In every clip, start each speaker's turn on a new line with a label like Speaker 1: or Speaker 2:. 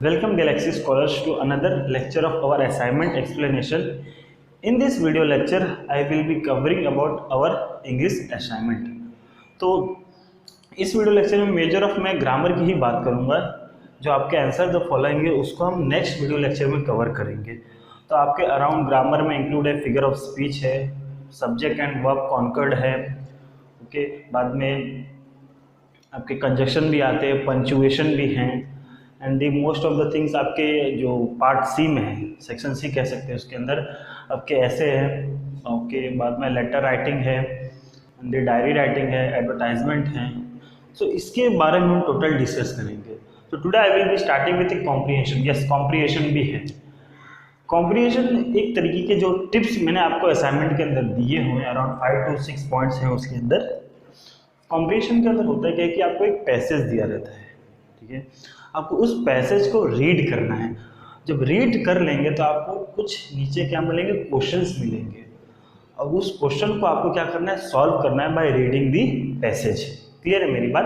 Speaker 1: Welcome Galaxy Scholars to another lecture of our assignment explanation. In this video lecture, I will be covering about our English assignment. तो इस video lecture में measure of मैं grammar की ही बात करूंगा। जो आपके आंसर जो फॉलोइंग है उसको हम नेक्स्ट वीडियो लेक्चर में कवर करेंगे। तो आपके अराउंड ग्रामर में इंक्लूड है फिगर ऑफ स्पीच है, सब्जेक्ट एंड वर्ब कॉन्कर्ड है, ओके, बाद में आपके कंजक्शन भी आते हैं, पंचुएशन भी हैं, and the most of the things आपके जो पार्ट सी में है, सेक्शन सी कह सकते हैं, उसके अंदर आपके ऐसे हैं, ओके, बाद में लेटर राइटिंग है, दी डायरी राइटिंग है, एडवर्टाइजमेंट है। सो इसके बारे में हम टोटल डिस्कस करेंगे। तो today I will be starting with comprehension. Yes, comprehension भी है। कॉम्प्रिहेंशन एक तरीके के जो टिप्स मैंने आपको असाइनमेंट के अंदर दिए हुए हैं, अराउंड 5 to 6 पॉइंट्स हैं उसके अंदर। कॉम्प्रिहेंशन के अंदर होता है क्या कि आपको एक पैसेज दिया रहता है, ठीक है, आपको उस पैसेज को रीड करना है। जब रीड कर लेंगे तो आपको कुछ नीचे क्या मिलेंगे, क्वेश्चंस मिलेंगे, और उस क्वेश्चन को आपको क्या करना है, सॉल्व करना है by reading the passage. Clear है मेरी बात?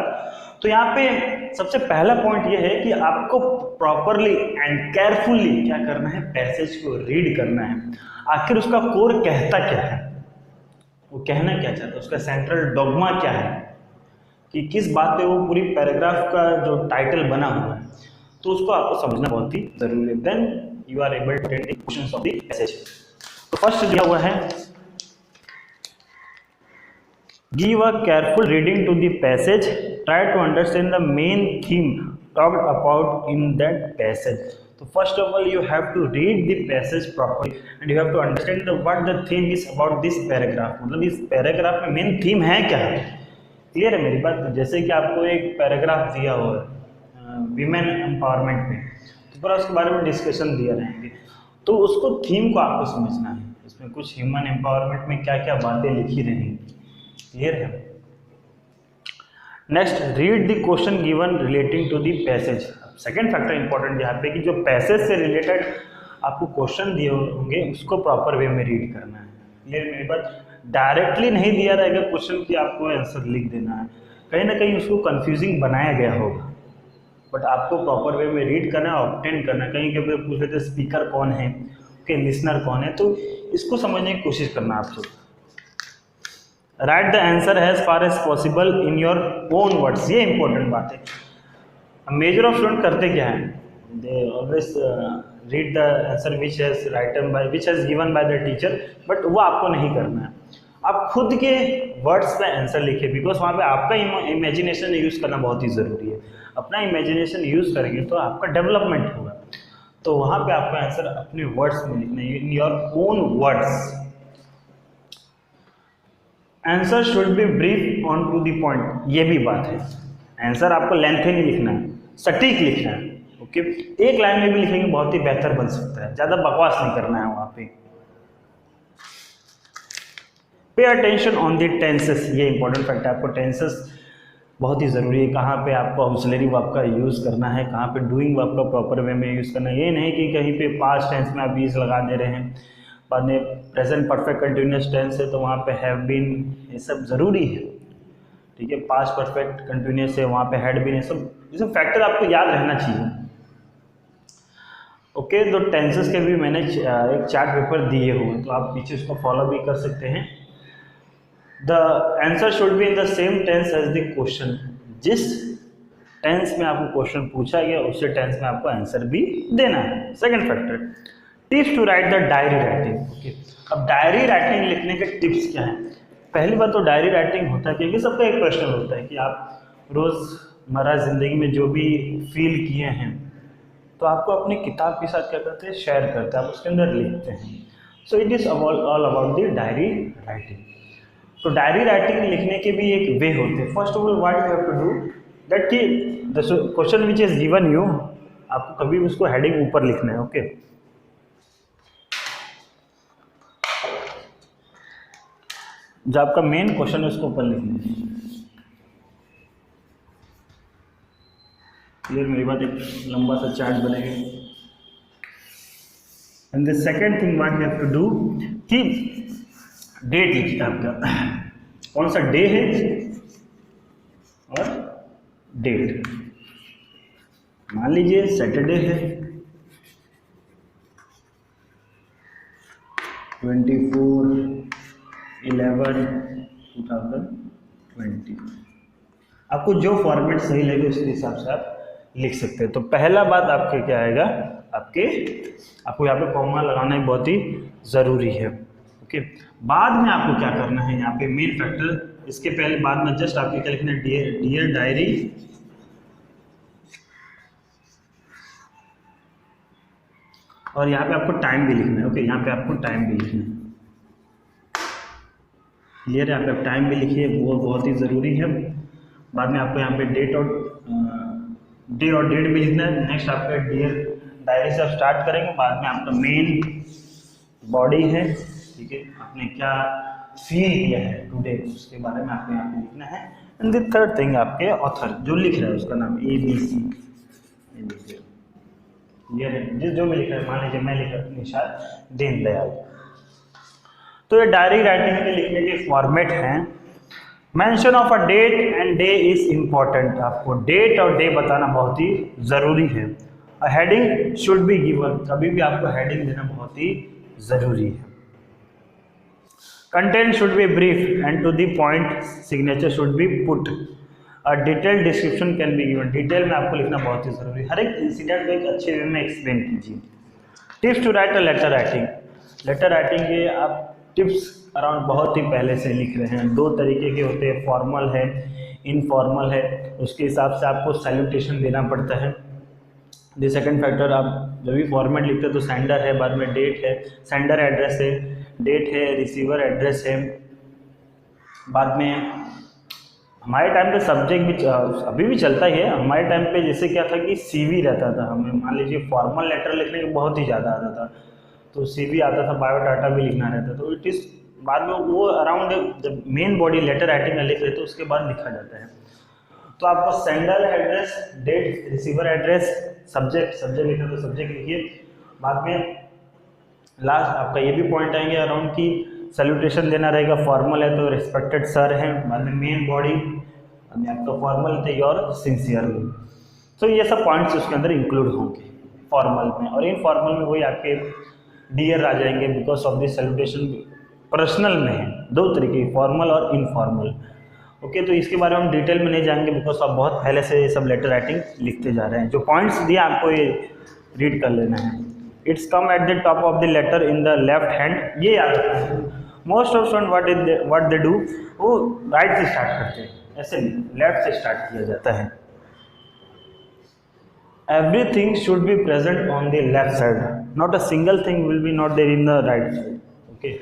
Speaker 1: तो यहाँ पे सबसे पहला पॉइंट ये है कि आपको प्रॉपरली एंड केयरफुली क्या करना है, पैसेज को रीड करना है। आखिर उसका कोर कहता क्या है, वो कहना क्या चाहता है, उसका सेंट्रल डॉगमा क्या है, कि किस बात पे वो पूरी पैराग्राफ का जो टाइटल बना हुआ है, तो उसको आपको समझना बहुत ही जरूरी है। Then you are able to take the questions of the passage. तो फर्स्ट दिया हुआ है, give a careful reading to the passage, try to understand the main theme talked about in that passage. तो first of all you have to read the passage properly and you have to understand what the theme is about this paragraph. मतलब इस paragraph में main theme है क्या है। Clear है मेरी बात? जैसे कि आपको एक पैराग्राफ दिया हुआ है वीमेन एम्पावरमेंट में, तो पूरा उसके बारे में डिस्कशन दिया रहेंगे, तो उसको थीम को आपको समझना है, इसमें कुछ ह्यूमन एम्पावरमेंट में क्या क्या बातें लिखी रहेंगी। क्लियर है? Next, read the question given relating to the passage. Second factor important यहाँ पे कि जो पैसेज से रिलेटेड आपको क्वेश्चन दिए होंगे उसको प्रॉपर वे में रीड करना है। क्लियर मेरी बात? डायरेक्टली नहीं दिया रहेगा क्वेश्चन की आपको आंसर लिख देना है, कहीं ना कहीं उसको कंफ्यूजिंग बनाया गया होगा, बट आपको प्रॉपर वे में रीड करना है, ऑब्टेन करना है। कहीं कभी पूछ लेते स्पीकर कौन है, के लिसनर कौन है, तो इसको समझने की कोशिश करना आप सब। Write the answer as far as possible in your own words, ये इंपॉर्टेंट बात है। मेजर ऑफ स्टूडेंट करते क्या है, they always read the answer which has given by the teacher, but वो आपको नहीं करना है। आप खुद के वर्ड्स पे आंसर लिखिए, बिकॉज वहाँ पे आपका इमेजिनेशन यूज़ करना बहुत ही ज़रूरी है। अपना इमेजिनेशन यूज़ करेंगे तो आपका डेवलपमेंट होगा। तो वहाँ पे आपका आंसर अपने वर्ड्स में लिखना है, in your own words. Answer should be brief on to the point, ये भी बात है। आंसर आपको लेंथ ही नहीं लिखना है, सटीक लिखना है। ओके, एक लाइन में भी लिखेंगे बहुत ही बेहतर बन सकता है, ज़्यादा बकवास नहीं करना है वहाँ पे। Pay attention on the tenses, ये इंपॉर्टेंट फैक्ट है। आपको टेंसेस बहुत ही ज़रूरी है, कहाँ पे आपको ऑक्सिलरी वर्ब का यूज़ करना है, कहाँ पे डूइंग वर्ब का प्रॉपर वे में यूज़ करना है। ये नहीं कि कहीं पे पास्ट टेंस में आप बीज लगा दे रहे हैं, बाद में प्रेजेंट परफेक्ट कंटिन्यूस टेंस है तो वहाँ पे हैव बीन, ये सब ज़रूरी है। ठीक है, पास्ट परफेक्ट कंटिन्यूस है, वहाँ पे हैड बीन, ये सब फैक्टर आपको याद रहना चाहिए। ओके, तो टेंसेस के भी मैंने एक चार्ट पेपर दिए हुए, तो आप पीछे उसको फॉलो भी कर सकते हैं। The answer should be in the same tense as the question, जिस टेंस में आपको क्वेश्चन पूछा गया उसी टेंस में आपको आंसर भी देना है। Second factor, tips to write the diary writing. Okay, अब डायरी राइटिंग लिखने के टिप्स क्या हैं? पहली बात तो डायरी राइटिंग होता है क्योंकि सबका एक प्रश्न होता है कि आप रोज़मर्रा ज़िंदगी में जो भी फील किए हैं तो आपको अपनी किताब के साथ क्या करते हैं, शेयर करते हैं, आप उसके अंदर लिखते हैं। So it is all about the diary writing. तो डायरी राइटिंग लिखने के भी एक वे होते हैं। First of all what you have to do that कि the question which is given you, आपको कभी उसको हेडिंग ऊपर लिखना है। ओके, जो आपका मेन क्वेश्चन है उसको ऊपर लिखना है। क्लियर मेरी बात? एक लंबा सा चार्ट बनेगा। And the second thing what you have to do कि डेट लिखिए, आपका कौन सा डे है और डेट। मान लीजिए सैटरडे है 24/11/2020। आपको जो फॉर्मेट सही लगे उसके हिसाब से आप लिख सकते हैं। तो पहला बात आपके क्या आएगा, आपको यहाँ पे कॉमा लगाना ही बहुत ही ज़रूरी है। ओके, बाद में आपको क्या करना है, यहाँ पे मेन फैक्टर, इसके पहले बाद में जस्ट आपको क्या लिखना है, डियर डायरी, और यहाँ पे आपको टाइम भी लिखना है। ओके, यहाँ पे आपको टाइम भी लिखना है। क्लियर है, यहाँ पे आप टाइम भी लिखिए, वो बहुत ही ज़रूरी है। बाद में आपको यहाँ पे डे और डेट भी लिखना है। नेक्स्ट आपका डियर डायरी से आप स्टार्ट करेंगे, बाद में आपका मेन बॉडी है, ठीक है, आपने क्या फील किया है टुडे उसके बारे में आपको यहाँ पे लिखना है। एंड द थर्ड थिंग, आपके ऑथर जो लिख रहा है उसका नाम ABC, क्लियर है, जिस जो भी लिख रहा है, मान लीजिए मैं लिख रहा हूँ निशाद दीनदयाल। तो ये डायरी राइटिंग के लिखने के फॉर्मेट हैं। Mention of a date and day is important, आपको डेट और डे बताना बहुत ही ज़रूरी है। A heading should be given, कभी भी आपको हेडिंग देना बहुत ही ज़रूरी है। Content should be brief and to the point, signature should be put, a detail description can be given, detail में आपको लिखना बहुत ही ज़रूरी है। हर एक इंसिडेंट को एक अच्छे वे में एक्सप्लेन कीजिए। Tips to write a letter writing, letter writing के आप टिप्स अराउंड बहुत ही पहले से लिख रहे हैं। दो तरीके के होते हैं, फॉर्मल है, इनफॉर्मल है, उसके हिसाब से आपको सैल्यूटेशन देना पड़ता है। द सेकंड फैक्टर, आप जब भी फॉर्मेट लिखते हैं तो सेंडर है, बाद में डेट है, सेंडर एड्रेस है, डेट है, रिसीवर एड्रेस है। बाद में हमारे टाइम पे सब्जेक्ट भी अभी भी चलता ही है। हमारे टाइम पे जैसे क्या था कि CV रहता था, हमें मान लीजिए फॉर्मल लेटर लिखने के बहुत ही ज़्यादा आता था, तो CV आता था, बायोडाटा भी लिखना रहता, तो इट इज़ बाद में वो अराउंड जब मेन बॉडी लेटर राइटिंग में लिख रहे तो उसके बाद लिखा जाता है। तो आपको sender address, date, receiver address, subject लिखा तो सब्जेक्ट लिखिए। बाद में लास्ट आपका ये भी पॉइंट आएंगे अराउंड की सैल्यूटेशन देना रहेगा। फॉर्मल है तो रिस्पेक्टेड सर है, बाद में मेन बॉडी, आपका फॉर्मल है योर सिंसियरली। तो ये सब पॉइंट्स उसके अंदर इंक्लूड होंगे फॉर्मल में, और इनफॉर्मल में वही आपके डियर आ जाएंगे, because of this salutation personal में है। दो तरीके, फॉर्मल और इनफॉर्मल। ओके, तो इसके बारे में हम डिटेल में नहीं जाएंगे, बिकॉज आप बहुत पहले से ये सब लेटर राइटिंग लिखते जा रहे हैं। जो पॉइंट्स दिए आपको ये रीड कर लेना है। It's come at the top of the letter in the left hand, ये याद रखना है। Most of student what they do, वो राइट से स्टार्ट करते हैं, ऐसे लेफ्ट से स्टार्ट किया जाता है। Everything should be present on the left side, not a single thing will be not there in the right side. Okay,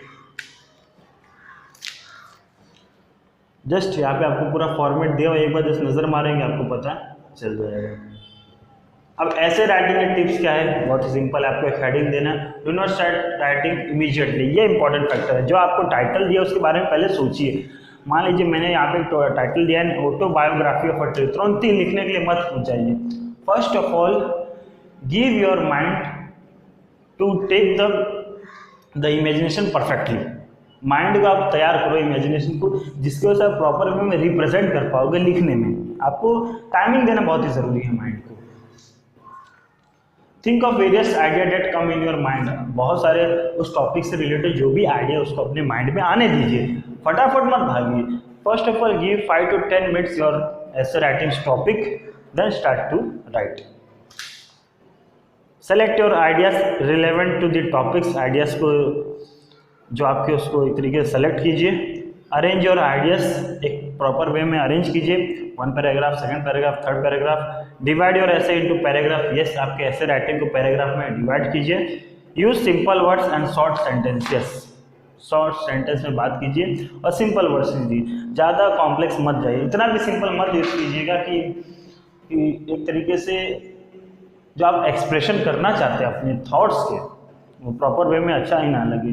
Speaker 1: just यहाँ पे आपको पूरा फॉर्मेट दिया हुआ, एक बार जस्ट नजर मारेंगे आपको पता चल जाएगा। अब ऐसे राइटिंग के टिप्स क्या है, बहुत ही सिंपल, आपको एक हेडिंग देना, do not start writing immediately, ये इंपॉर्टेंट फैक्टर है। जो आपको टाइटल दिया उसके बारे में पहले सोचिए। मान लीजिए मैंने यहाँ पे टाइटल दिया है ऑटोबायोग्राफी ऑफ अ ट्रेवलर, तुरंत ही लिखने के लिए मत जाइए। First of all give your mind to take the imagination perfectly, mind को आप तैयार करो इमेजिनेशन को, जिसकी वजह से आप प्रॉपर वे में रिप्रेजेंट कर पाओगे लिखने में। आपको टाइमिंग देना बहुत ही जरूरी है माइंड को। Think of various idea that come in your mind, बहुत सारे उस टॉपिक से रिलेटेड जो भी आइडिया उसको अपने माइंड में आने दीजिए, फटाफट मत भागिए। First of all give 5 to 10 minutes your essay writing topic, then start to write. Select your ideas relevant to the topics, ideas को जो आपके उसको एक तरीके से सेलेक्ट कीजिए। अरेंज योर आइडियाज, एक प्रॉपर वे में अरेंज कीजिए, 1 paragraph, 2nd paragraph, 3rd paragraph. Divide your essay into paragraph, yes आपके ऐसे राइटिंग को पैराग्राफ में डिवाइड कीजिए। Use simple words and short sentences, short sentence में बात कीजिए और सिंपल वर्ड्स कीजिए, ज़्यादा कॉम्प्लेक्स मत जाइए, इतना भी सिंपल मत यूज कीजिएगा कि एक तरीके से जो आप एक्सप्रेशन करना चाहते हैं अपने थॉट्स के वो प्रॉपर वे में अच्छा ही ना लगे।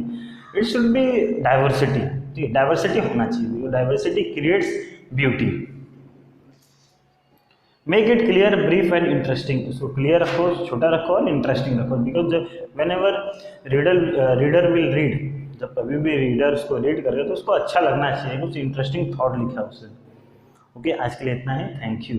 Speaker 1: इट शुड बी डाइवर्सिटी, ठीक है, डाइवर्सिटी होना चाहिए, diversity creates beauty. Make it clear, brief and interesting, उसको क्लियर रखो, छोटा रखो और इंटरेस्टिंग रखो, because when ever reader will read, जब कभी भी रीडर उसको रीड करेगा तो उसको अच्छा लगना चाहिए, कुछ इंटरेस्टिंग थॉट लिखा उससे। ओके, आज के लिए इतना ही, थैंक यू।